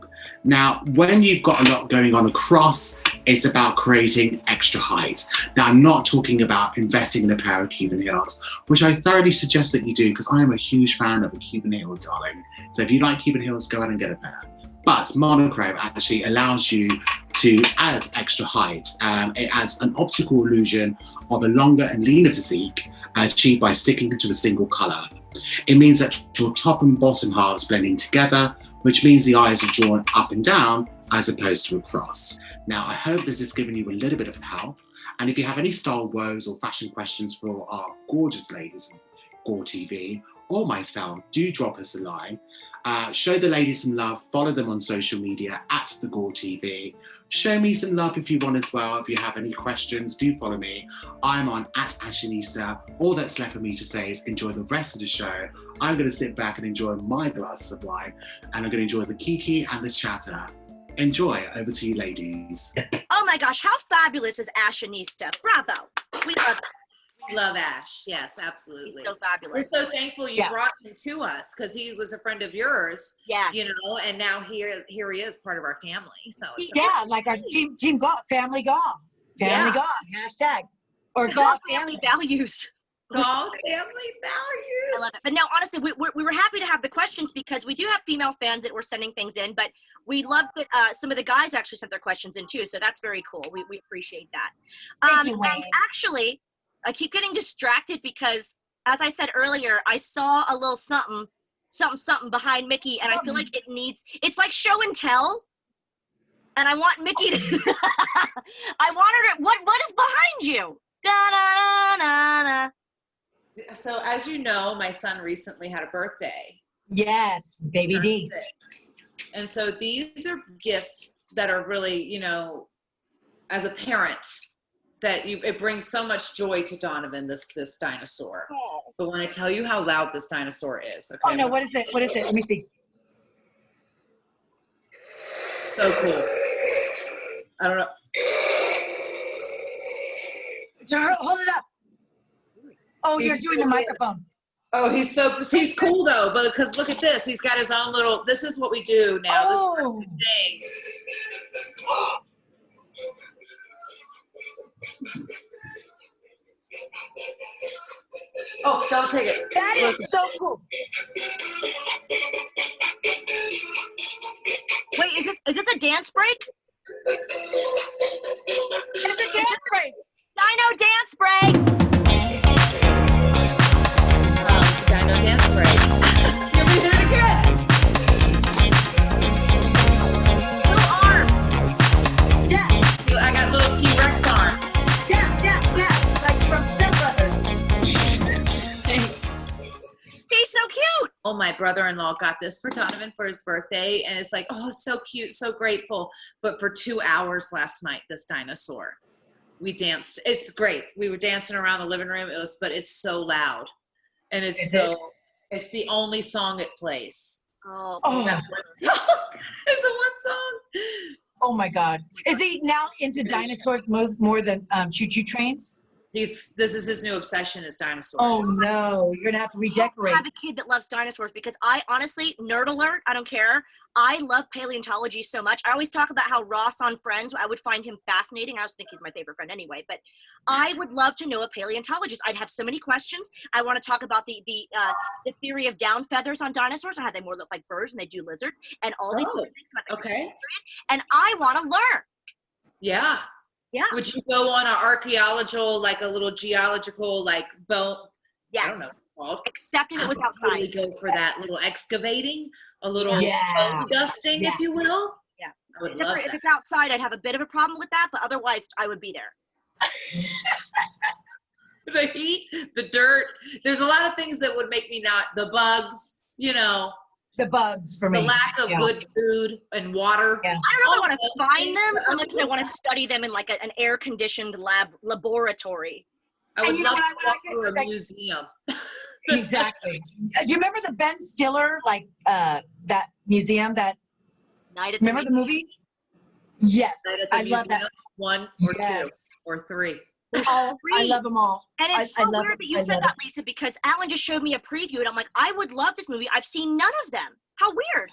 Now, when you've got a lot going on across, it's about creating extra height. Now, I'm not talking about investing in a pair of Cuban heels, which I thoroughly suggest that you do because I am a huge fan of a Cuban heel, darling. So if you like Cuban heels, go out and get a pair. But monochrome actually allows you to add extra height. It adds an optical illusion of a longer and leaner physique achieved by sticking to a single color. It means that your top and bottom halves blend in together, which means the eyes are drawn up and down as opposed to across. Now, I hope this has given you a little bit of help. And if you have any style woes or fashion questions for our gorgeous ladies in GAWTV or myself, do drop us a line. Show the ladies some love. Follow them on social media at the GAWTV. Show me some love if you want as well. If you have any questions, do follow me. I'm on @Ashanista. All that's left for me to say is enjoy the rest of the show. I'm going to sit back and enjoy my glasses of wine, and I'm going to enjoy the kiki and the chatter. Enjoy. Over to you, ladies. Oh my gosh, how fabulous is Ashanista? Bravo. We love it. We love Ash. Yes, absolutely. He's so fabulous. We're so thankful you brought him to us because he was a friend of yours. Yeah. You know, and now here he is, part of our family. So it's like our team GAW, family GAW. Family GAW, hashtag. Or GAW family values. GAW family values. I love it. But no, honestly, we were happy to have the questions because we do have female fans that were sending things in, but we love that some of the guys actually sent their questions in too. So that's very cool. We appreciate that. Thank you, Wayne. And actually, I keep getting distracted because, as I said earlier, I saw a little something behind Mickie, and I feel like it's like show and tell. And I want Mickie to, I want her to, what is behind you? Da-da-da-da-da. So as you know, my son recently had a birthday. Yes, baby D. And so these are gifts that are really, you know, as a parent, it brings so much joy to Donovan, this dinosaur. Oh. But when I tell you how loud this dinosaur is, okay? Oh no, what is it? What is it? Let me see. So cool. I don't know. Hold it up. Oh, you're doing the microphone. Oh, he's cool though, but because look at this, he's got his own little. This is what we do now. Oh. This is the thing. Oh, don't take it. That is so cool. Wait, is this a dance break? It's a dance break. Dino dance break. Dino dance break. You're breathing it again. Little arms. Yeah. I got little T-Rex arms. Yeah. Like from Step Brothers. He's so cute. Oh, my brother-in-law got this for Donovan for his birthday, and it's like, oh, so cute, so grateful. But for 2 hours last night, this dinosaur, we danced. It's great. We were dancing around the living room. But it's so loud, and it's it's the only song it plays. Oh. It's the one song. Oh my God. Is he now into dinosaurs more than choo-choo trains? This is his new obsession is dinosaurs. Oh no, you're gonna have to redecorate. I have a kid that loves dinosaurs because I honestly, nerd alert, I don't care. I love paleontology so much. I always talk about how Ross on Friends, I would find him fascinating. I also think he's my favorite friend anyway, but I would love to know a paleontologist. I'd have so many questions. I want to talk about the theory of down feathers on dinosaurs and how they more look like birds and they do lizards and all these things about the period. And I want to learn. Yeah. Yeah. Would you go on an archaeological, like a little geological, like bone? Yes. I don't know what it's called. Except if it was outside. Totally go for that little excavating, a little bone dusting, if you will. Yeah. I would love that. If it's outside, I'd have a bit of a problem with that, but otherwise, I would be there. The heat, the dirt. There's a lot of things that would make me not. The bugs, you know. The bugs for me. The lack of good food and water. Yeah. I don't know if I want to find them so much as I want to study them in like an air-conditioned laboratory. I would love to walk through a like, museum. Exactly. Do you remember the Ben Stiller, like that museum that, Night at the remember the movie? Yes. I love that. 1 or 2 or 3. Oh, I love them all. And it's so weird that you said that, Lisa, because Alan just showed me a preview, and I'm like, I would love this movie. I've seen none of them. How weird.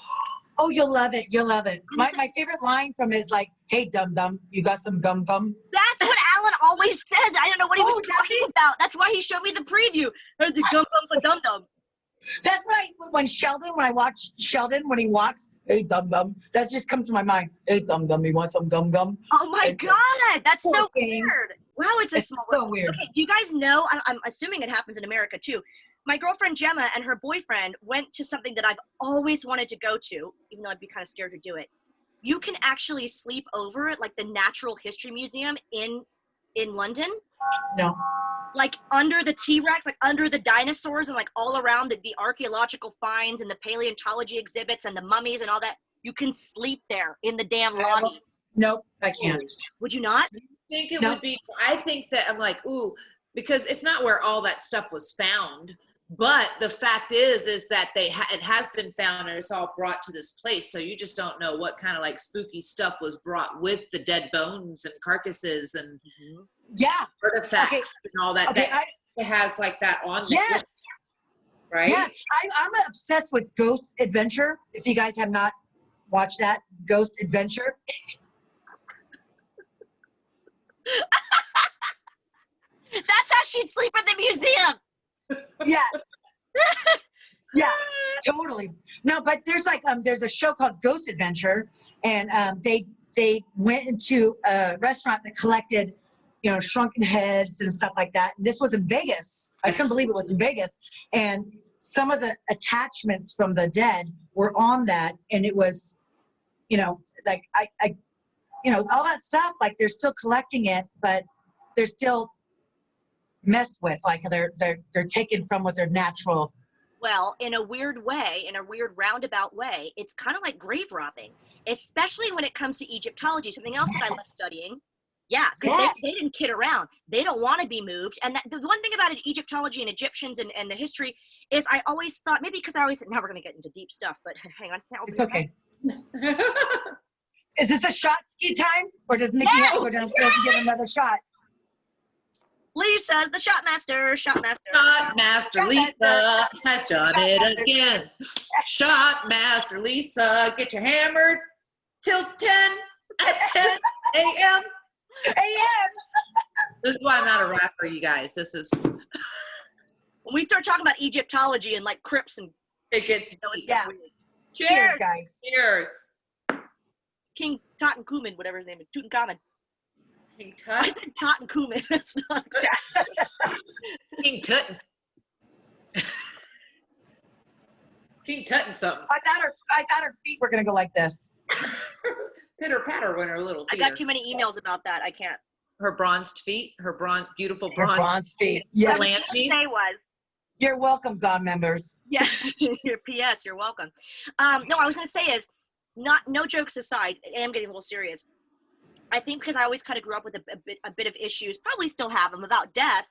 Oh, you'll love it. You'll love it. My favorite line from is like, hey, dum-dum, you got some gum-gum? That's what Alan always says. I don't know what he was talking about. That's why he showed me the preview. The gum-gum, dum-dum. That's right. When I watch Sheldon, when he walks, hey, dum-dum, that just comes to my mind. Hey, dum-dum, you want some gum-gum? Oh, my God. That's so thing. weird. Wow, it's so world. weird. Okay, do you guys know, I'm assuming it happens in America too. My girlfriend Gemma and her boyfriend went to something that I've always wanted to go to, even though I'd be kind of scared to do it. You can actually sleep over at like the Natural History Museum in London. No. like under the T-Rex, like under the dinosaurs, and like all around the archaeological finds and the paleontology exhibits and the mummies and all that. You can sleep there in the damn lobby. Nope, I can't. Would you not? I think it would be, I think that I'm like, ooh, because it's not where all that stuff was found, but the fact is that it has been found and it's all brought to this place. So you just don't know what kind of like spooky stuff was brought with the dead bones and carcasses and artifacts and all that. Okay, it has like that on there. Yes. Right? Yes, I'm obsessed with Ghost Adventure. If you guys have not watched that, Ghost Adventure. That's how she'd sleep in the museum. Yeah. Yeah, totally. No, but there's like there's a show called Ghost Adventure, and they went into a restaurant that collected, you know, shrunken heads and stuff like that. And this was in Vegas. I couldn't believe it was in Vegas. And some of the attachments from the dead were on that, and it was, you know, like I you know, all that stuff. Like they're still collecting it, but they're still messed with. Like they're taken from what their natural. Well, in a weird way, in a weird roundabout way, it's kind of like grave robbing, especially when it comes to Egyptology, something else that I love studying. Yeah, because they didn't kid around. They don't want to be moved. And the one thing about Egyptology and Egyptians and the history is I always thought, maybe because I always said, now we're going to get into deep stuff, but hang on. It's okay. Is this a shot ski time? Or does Mickie have to go downstairs and get another shot? Lisa's the shot master. Shot master Lisa has done it again. Shot master Lisa, get your hammer till 10 at 10 a.m. This is why I'm not a rapper, you guys. This is when we start talking about Egyptology and like crypts and it gets weird. Cheers, guys. Cheers. King Tutankhamun, whatever his name is, Tutankhamun. King I Tut. said Tutankhamun. That's not exact. King Tut. King Tut and something. I thought her feet were gonna go like this. Pitter patter when her little feet. I got too many emails about that. I can't. Her bronzed feet. Her beautiful Her bronze feet. Yeah. What the say was. You're welcome, God members. Yeah. Your PS. You're welcome. No, I was gonna say is no jokes aside. I am getting a little serious. I think because I always kind of grew up with a bit of issues, probably still have them, about death,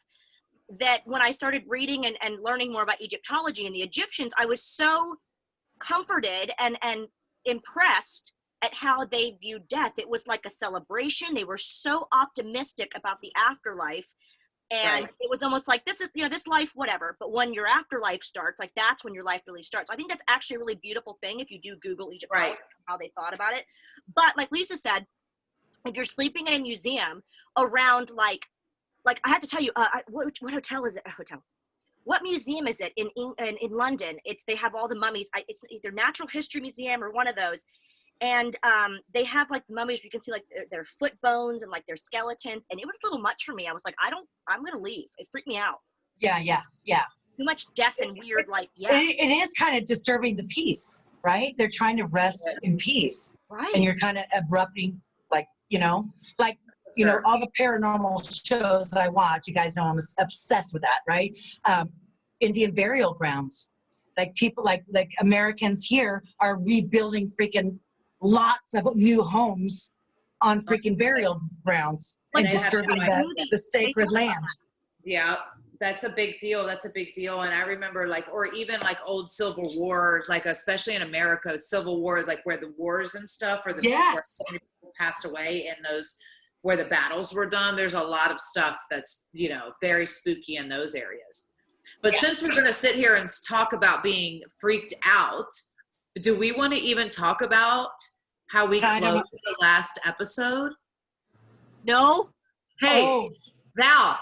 that when I started reading and learning more about Egyptology and the Egyptians, I was so comforted and impressed at how they viewed death. It was like a celebration. They were so optimistic about the afterlife. And it was almost like, this is, you know, this life, whatever. But when your afterlife starts, like that's when your life really starts. I think that's actually a really beautiful thing if you do Google Egyptology, how they thought about it. But like Lisa said, if you're sleeping in a museum around like I had to tell you, what hotel is it? What museum is it in London? They have all the mummies. It's either Natural History Museum or one of those, and they have like the mummies. You can see like their foot bones and like their skeletons, and it was a little much for me. I was like, I'm gonna leave. It freaked me out. Yeah. Too much death and weird, like It is kind of disturbing the peace, right? They're trying to rest in peace, right? And you're kind of abrupting, like you know, all the paranormal shows that I watch, you guys know I'm obsessed with that, right? Indian burial grounds. Like people like Americans here are rebuilding freaking lots of new homes on freaking burial grounds and disturbing the sacred land. Yeah, that's a big deal. That's a big deal. And I remember or even like old Civil War, like especially in America, Civil War, like where the wars and stuff, or the where people passed away in those, where the battles were done. There's a lot of stuff that's, you know, very spooky in those areas. But since we're going to sit here and talk about being freaked out, do we want to even talk about how we closed the last episode? No. Hey, Val,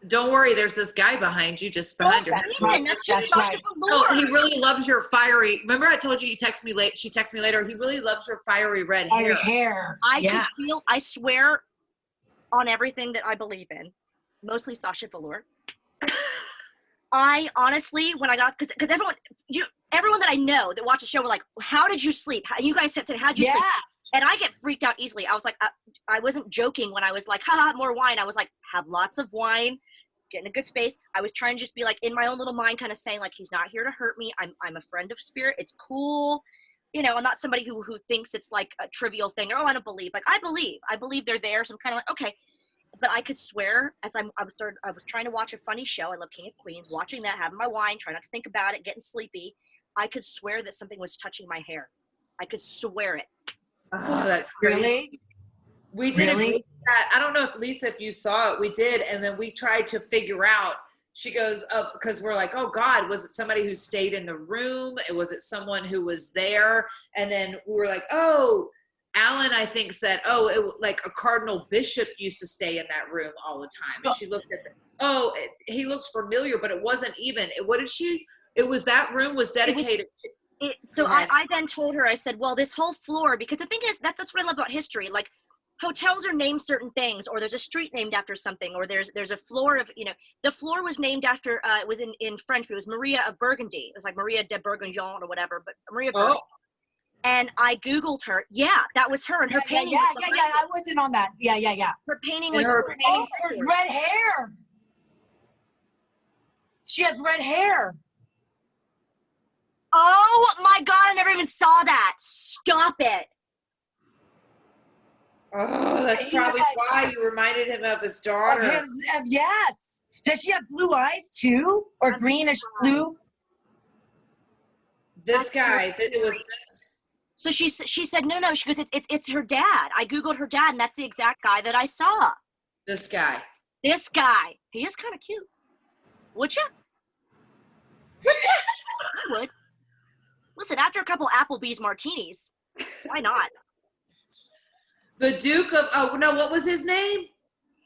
don't worry. There's this guy behind you, just behind your head. That's just right. Oh, he really loves your fiery. Remember I told you she texted me later. He really loves your fiery red hair. I can feel, I swear on everything that I believe in, mostly Sasha Velour. I honestly, when I got, because everyone that I know that watched the show were like, how did you sleep? You guys said to me, how'd you sleep? And I get freaked out easily. I was like, I wasn't joking when I was like, haha, more wine. I was like, have lots of wine, get in a good space. I was trying to just be like in my own little mind, kind of saying like, he's not here to hurt me. I'm a friend of spirit. It's cool. You know, I'm not somebody who thinks it's like a trivial thing, or, oh, I don't believe. Like, I believe they're there. So I'm kind of like, okay. But I could swear as I was trying to watch a funny show. I love King of Queens, watching that, having my wine, trying not to think about it, getting sleepy. I could swear that something was touching my hair. I could swear it. Oh, that's crazy. Really? We did Really? agree with that. I don't know if Lisa, if you saw it, we did. And then we tried to figure out, she goes, because we're like, oh God, was it somebody who stayed in the room? Was it someone who was there? And then we were like, oh, Alan, I think said, like a cardinal bishop used to stay in that room all the time. And she looked at he looks familiar, but it wasn't even. It was that room was dedicated to. So I then told her, I said, well, this whole floor, because the thing is, that's what I love about history. Like, hotels are named certain things, or there's a street named after something, or there's a floor of, you know, the floor was named after, it was in French, but it was Maria of Burgundy. It was like Maria de Bourgogne or whatever, but Maria of Burgundy. And I Googled her. Yeah, that was her. And her painting. Yeah, I wasn't on that. Yeah. Her painting And was. her painting her red hair. She has red hair. Oh my God, I never even saw that. Stop it. Oh, that's probably why you reminded him of his daughter. Yes. Does she have blue eyes too? Or greenish blue? This guy, it was this. So she said, no, she goes, it's her dad. I Googled her dad, and that's the exact guy that I saw. This guy. He is kind of cute. Would you? I would. Listen, after a couple Applebee's martinis, why not? The Duke of, what was his name?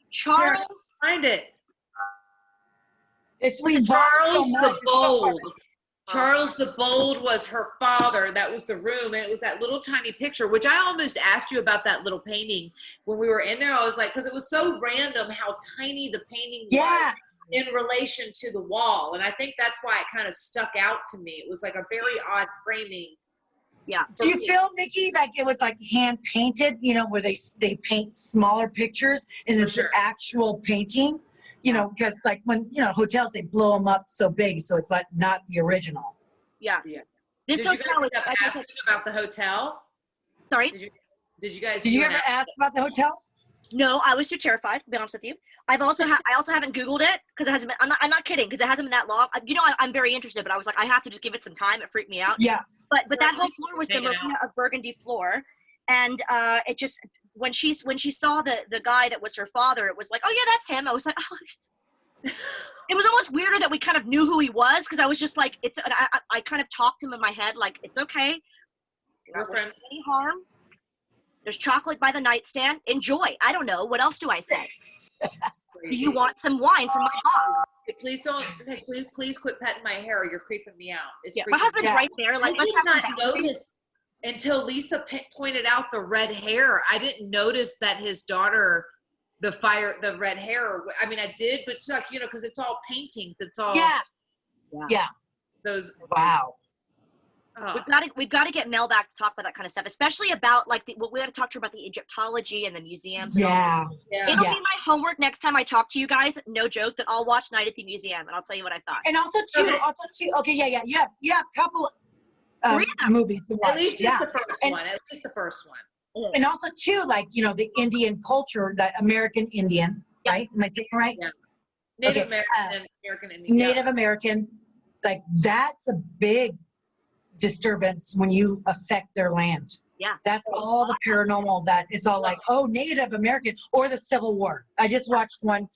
Charles. Here, find it. It's Charles the Bold. Charles the Bold was her father. That was the room, and it was that little tiny picture, which I almost asked you about that little painting when we were in there. I was like, because it was so random how tiny the painting was in relation to the wall, and I think that's why it kind of stuck out to me. It was like a very odd framing. Yeah. Do you feel, Mickie, like it was like hand painted, you know, where they paint smaller pictures and it's the actual painting? You know, because like when, you know, hotels, they blow them up so big, so it's like not the original. Yeah. This Did hotel you is guys ask him about the hotel? Sorry? Did you guys? Did you ever ask about the hotel? No, I was too terrified, to be honest with you. I also haven't Googled it because it hasn't been, I'm not kidding, because it hasn't been that long. You know, I'm very interested, but I was like, I have to just give it some time. It freaked me out. Yeah. But that whole floor was the Maria of Burgundy floor. And it just, when she saw the guy that was her father, it was like, oh yeah, that's him. I was like, oh. It was almost weirder that we kind of knew who he was, because I was just like, I kind of talked to him in my head, like, it's okay. You're not friends. Any harm. There's chocolate by the nightstand. Enjoy. I don't know. What else do I say? Do you want some wine from my box? Please don't. Please quit petting my hair. You're creeping me out. It's my husband's right there. Like, I did not notice until Lisa pointed out the red hair. I didn't notice that his daughter, the red hair. I mean, I did, but it's like, you know, because it's all paintings. It's all those. Wow. Oh. We've got to get Mel back to talk about that kind of stuff, especially about like we got to talk to her about the Egyptology and the museums. Yeah. It'll be my homework next time I talk to you guys. No joke, that I'll watch Night at the Museum and I'll tell you what I thought. And also too. You have a couple movies to watch. At least just the first one. At least the first one. And also too, like, you know, the Indian culture, the American Indian, right? Am I saying it right? Yeah. Native American and American Indian. Native American, like that's a big disturbance when you affect their land. Yeah. That's all the paranormal that is all like, oh, Native American or the Civil War. I just watched one.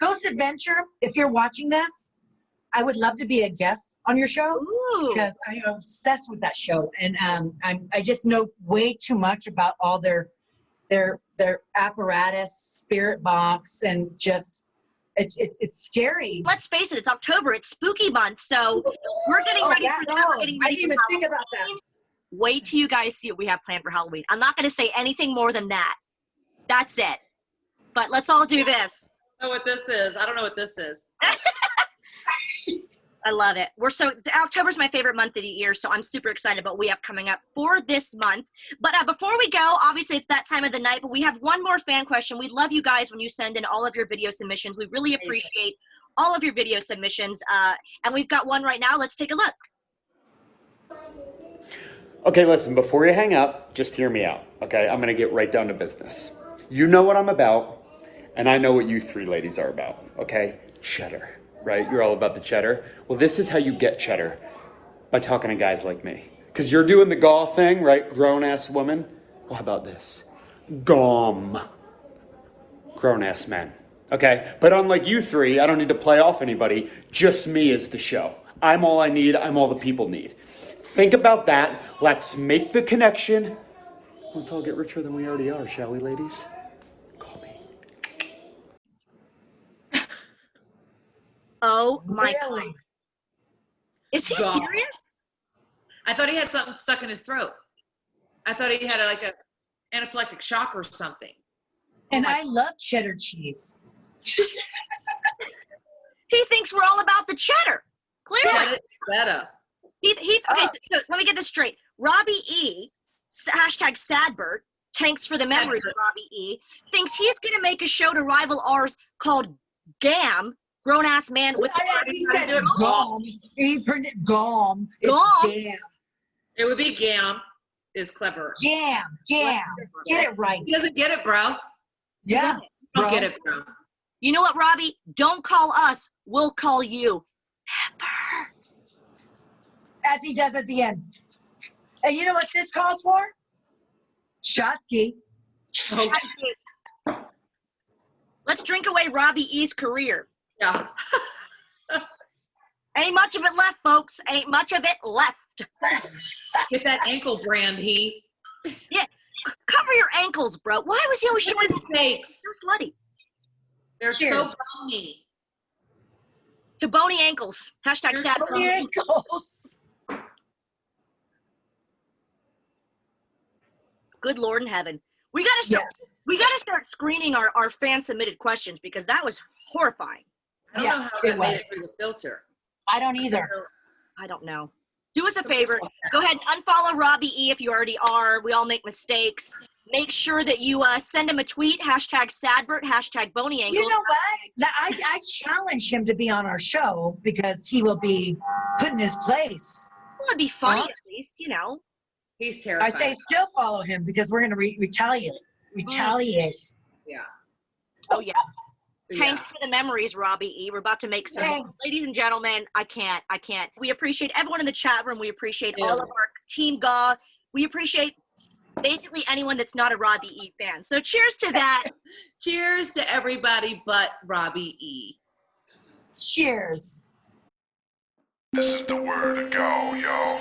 Ghost Adventure, if you're watching this, I would love to be a guest on your show. Ooh. Because I am obsessed with that show. And I just know way too much about all their apparatus, spirit box, and just it's scary. Let's face it, it's October, it's spooky month, so we're getting ready for that. We're getting ready I didn't even think about that. Wait till you guys see what we have planned for Halloween. I'm not going to say anything more than that. That's it. But let's all do this. I don't know what this is. I love it. October's my favorite month of the year, so I'm super excited about what we have coming up for this month. But before we go, obviously it's that time of the night, but we have one more fan question. We love you guys when you send in all of your video submissions. We really appreciate all of your video submissions. And we've got one right now. Let's take a look. Okay, listen, before you hang up, just hear me out, okay? I'm gonna get right down to business. You know what I'm about, and I know what you three ladies are about, okay? Cheddar, right? You're all about the cheddar. Well, this is how you get cheddar, by talking to guys like me. Because you're doing the GAW thing, right? Grown-ass woman. Well, how about this? GAWM. Grown-ass men, okay? But unlike you three, I don't need to play off anybody. Just me is the show. I'm all I need. I'm all the people need. Think about that. Let's make the connection. Let's all get richer than we already are, shall we, ladies? Call me. Oh my Really? God. Is he God. serious? I thought he had something stuck in his throat. I thought he had like a anaphylactic shock or something. And I love cheddar cheese. He thinks we're all about the cheddar. Clearly. Better. Okay, so let me get this straight. Robbie E, hashtag Sadbert, thanks for the memory of Robbie E, thinks he's going to make a show to rival ours called GAM, Grown Ass Man with He said GAWM. He pronounced GAWM. It's GAWM. GAM. It would be GAM is clever. GAM. GAM. Get it right. He doesn't get it, bro. Yeah. Don't bro. get it, bro. You know what, Robbie? Don't call us. We'll call you. Never. As he does at the end. And you know what this calls for? Shotsky. Okay. Let's drink away Robbie E's career. Yeah. Ain't much of it left, folks. Ain't much of it left. Get that ankle brand, he. Yeah. Cover your ankles, bro. Why was he always showing fakes? so slutty? They're Cheers. so bony. To bony ankles. Hashtag sad. The ankles. Good Lord in heaven. We gotta start. Yes. We gotta start screening our fan submitted questions because that was horrifying. I don't Yeah, know how it that made was. it through the filter. I don't either. I don't know. Do us a favor. Go ahead and unfollow Robbie E if you already are. We all make mistakes. Make sure that you send him a tweet. Hashtag Sadbert. Hashtag Bony Ankles. You know what? I challenge him to be on our show because he will be put in his place. Well, it'd be funny Huh? at least, you know. He's I terrified. say still follow him because we're going to retaliate. Retaliate. Yeah. Oh yeah. Yeah. Thanks for the memories, Robbie E. We're about to make some. Thanks. Ladies and gentlemen, I can't. We appreciate everyone in the chat room. We appreciate Yeah. all of our team GAW. We appreciate basically anyone that's not a Robbie E fan. So cheers to that. Cheers to everybody but Robbie E. Cheers. This is the word of GAW, y'all.